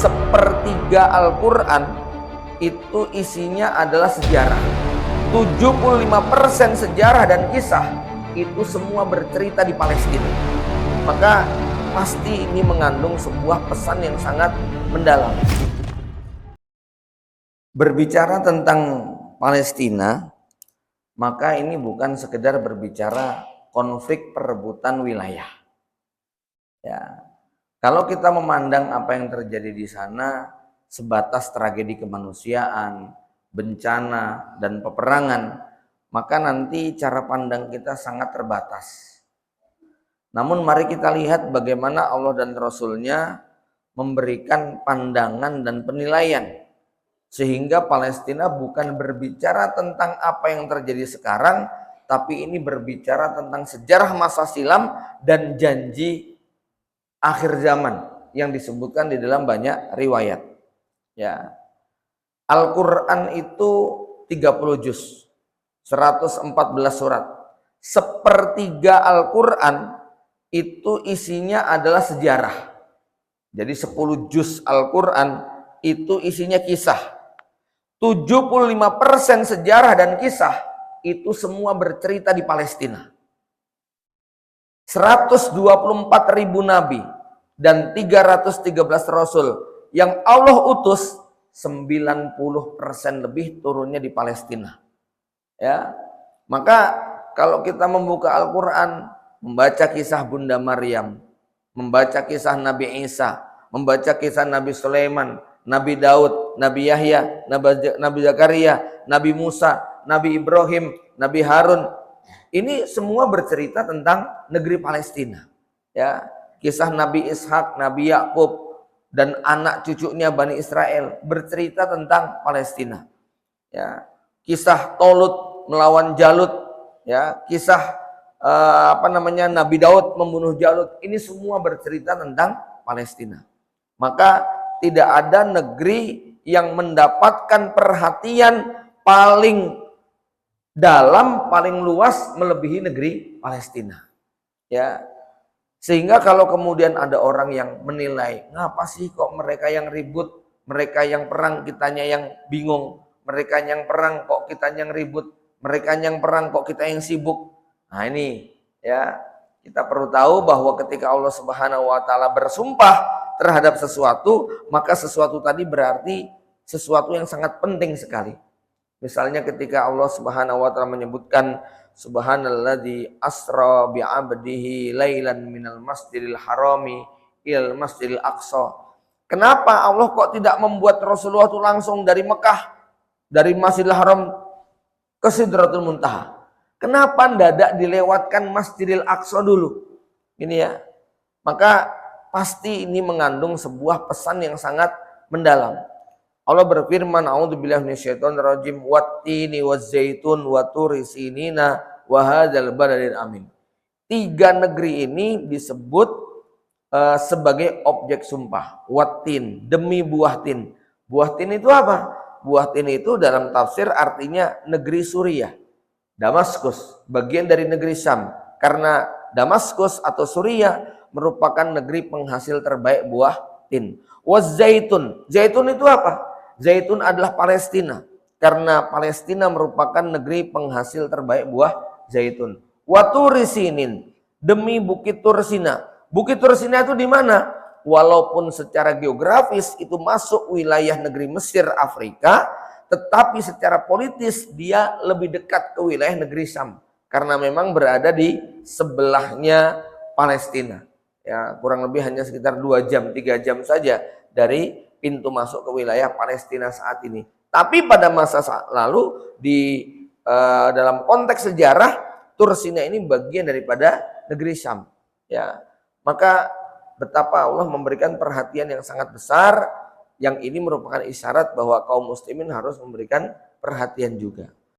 sepertiga Al-Quran itu isinya adalah sejarah. 75% sejarah dan kisah itu semua bercerita di Palestina. Maka pasti ini mengandung sebuah pesan yang sangat mendalam. Berbicara tentang Palestina, maka ini bukan sekedar berbicara konflik perebutan wilayah. Ya, kalau kita memandang apa yang terjadi di sana sebatas tragedi kemanusiaan, bencana, dan peperangan, maka nanti cara pandang kita sangat terbatas. Namun mari kita lihat bagaimana Allah dan Rasul-Nya memberikan pandangan dan penilaian, sehingga Palestina bukan berbicara tentang apa yang terjadi sekarang, tapi ini berbicara tentang sejarah masa silam dan janji akhir zaman yang disebutkan di dalam banyak riwayat. Ya. Al-Quran itu 30 juz, 114 surat. Sepertiga Al-Quran itu isinya adalah sejarah. Jadi 10 juz Al-Quran itu isinya kisah. 75% sejarah dan kisah itu semua bercerita di Palestina. 124.000 nabi dan 313 rasul yang Allah utus, 90% lebih turunnya di Palestina. Ya. Maka kalau kita membuka Al-Qur'an, membaca kisah Bunda Maryam, membaca kisah Nabi Isa, membaca kisah Nabi Sulaiman, Nabi Daud, Nabi Yahya, Nabi Zakaria, Nabi Musa, Nabi Ibrahim, Nabi Harun. Ini semua bercerita tentang negeri Palestina. Ya, kisah Nabi Ishak, Nabi Yakub, dan anak cucunya Bani Israel bercerita tentang Palestina. Ya, kisah Tolut melawan Jalut, ya, kisah Nabi Daud membunuh Jalut. Ini semua bercerita tentang Palestina. Maka tidak ada negeri yang mendapatkan perhatian paling dalam, paling luas melebihi negeri Palestina. Ya. Sehingga kalau kemudian ada orang yang menilai, ngapa sih kok mereka yang ribut, mereka yang perang, kitanya yang bingung, mereka yang perang kok kitanya yang ribut, mereka yang perang kok kita yang sibuk. Nah ini ya, kita perlu tahu bahwa ketika Allah Subhanahu wa taala bersumpah terhadap sesuatu, maka sesuatu tadi berarti sesuatu yang sangat penting sekali. Misalnya ketika Allah Subhanahu wa taala menyebutkan subhanalladzi asra bi'abdihi lailan minal masjidil harami ilal masjidil aqsa. Kenapa Allah kok tidak membuat Rasulullah itu langsung dari Mekah, dari Masjidil Haram ke Sidratul Muntaha? Kenapa mendadak dilewatkan Masjidil Aqsa dulu? Ini ya. Maka pasti ini mengandung sebuah pesan yang sangat mendalam. Allah berfirman, a'udzubillahi minasyaitonir rajim, wattini wazzaitun wa turi sinina wa hadzal baladil amin. 3 negeri ini disebut sebagai objek sumpah. Wattin, demi buah tin. Buah tin itu apa? Buah tin itu dalam tafsir artinya negeri Suriah. Damaskus, bagian dari negeri Syam. Karena Damaskus atau Suriah merupakan negeri penghasil terbaik buah tin. Wazzaitun, zaitun itu apa? Zaitun adalah Palestina. Karena Palestina merupakan negeri penghasil terbaik buah zaitun. Waturi sinin, demi Bukit Tursina. Bukit Tursina itu di mana? Walaupun secara geografis itu masuk wilayah negeri Mesir, Afrika, tetapi secara politis dia lebih dekat ke wilayah negeri Syam karena memang berada di sebelahnya Palestina. Ya, kurang lebih hanya sekitar 2 jam, 3 jam saja dari pintu masuk ke wilayah Palestina saat ini. Tapi pada masa lalu dalam konteks sejarah, Tursina ini bagian daripada negeri Syam. Ya, maka betapa Allah memberikan perhatian yang sangat besar. Yang ini merupakan isyarat bahwa kaum muslimin harus memberikan perhatian juga.